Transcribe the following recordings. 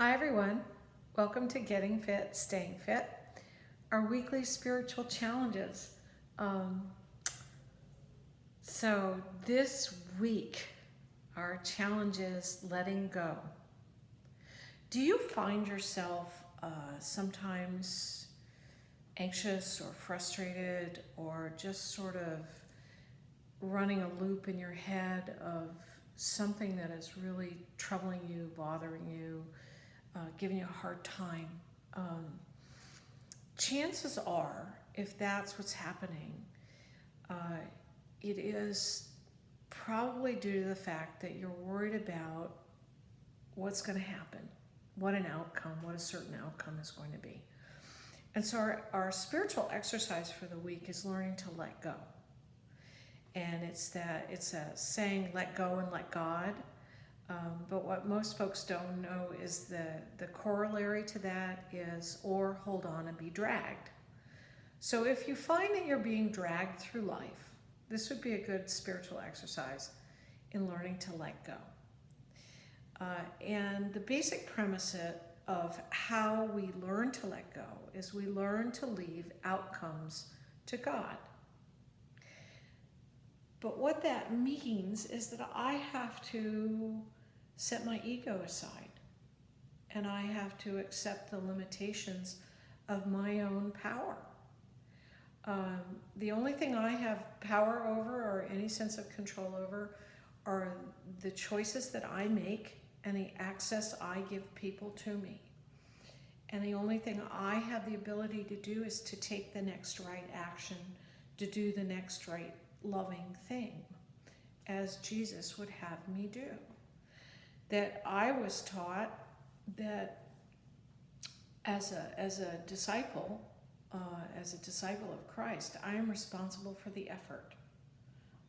Hi everyone, welcome to Getting Fit, Staying Fit, our weekly spiritual challenges. Um, so this week, our challenge is letting go. Do you find yourself sometimes anxious or frustrated or just sort of running a loop in your head of something that is really troubling you, bothering you, giving you a hard time? Um, Chances are, if that's what's happening, uh, it is probably due to the fact that you're worried about what's going to happen, what an outcome, what a certain outcome is going to be. And so our spiritual exercise for the week is learning to let go. And it's a saying, let go and let God. But what most folks don't know is the corollary to that is, or hold on and be dragged. So if you find that you're being dragged through life, this would be a good spiritual exercise in learning to let go. And the basic premise of how we learn to let go is we learn to leave outcomes to God. But what that means is that I have to set my ego aside, and I have to accept the limitations of my own power. The only thing I have power over or any sense of control over are the choices that I make and the access I give people to me. And the only thing I have the ability to do is to take the next right action, to do the next right loving thing, as Jesus would have me do. That I was taught that as a disciple of Christ, I am responsible for the effort.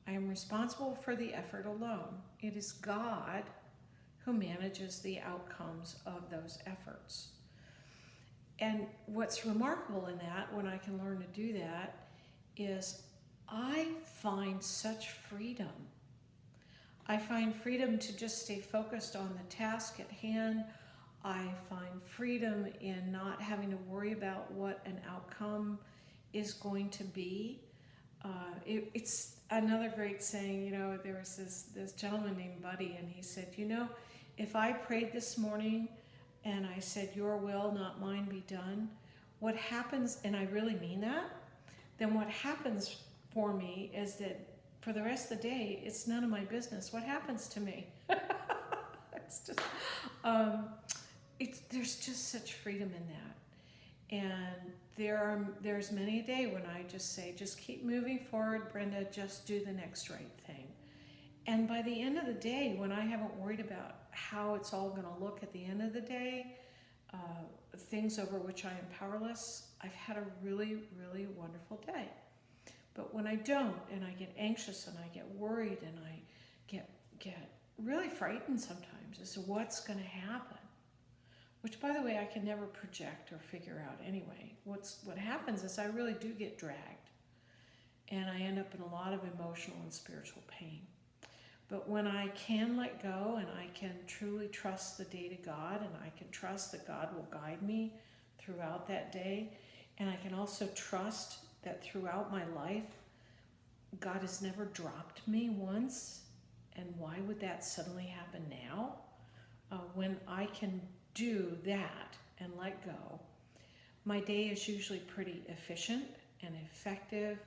I am responsible for the effort alone. It is God who manages the outcomes of those efforts. And what's remarkable in that, when I can learn to do that, is I find such freedom. I find freedom to just stay focused on the task at hand. I find freedom in not having to worry about what an outcome is going to be. It's another great saying, there was this gentleman named Buddy, and he said, if I prayed this morning and I said, your will, not mine, be done, what happens, and I really mean that, then what happens for me is that for the rest of the day, it's none of my business what happens to me. It's just, there's just such freedom in that. And there's many a day when I just say, just keep moving forward, Brenda, just do the next right thing. And by the end of the day, when I haven't worried about how it's all going to look at the end of the day, things over which I am powerless, I've had a really, really wonderful day. But when I don't, and I get anxious and I get worried and I get really frightened sometimes as to what's going to happen, which, by the way, I can never project or figure out anyway. What happens is I really do get dragged, and I end up in a lot of emotional and spiritual pain. But when I can let go and I can truly trust the day to God, and I can trust that God will guide me throughout that day, and I can also trust that throughout my life, God has never dropped me once, and why would that suddenly happen now? When I can do that and let go, my day is usually pretty efficient and effective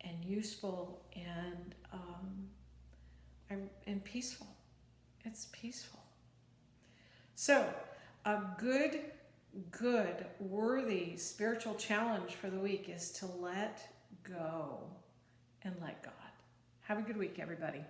and useful and peaceful. It's peaceful. So, a good, worthy spiritual challenge for the week is to let go and let God. Have a good week, everybody.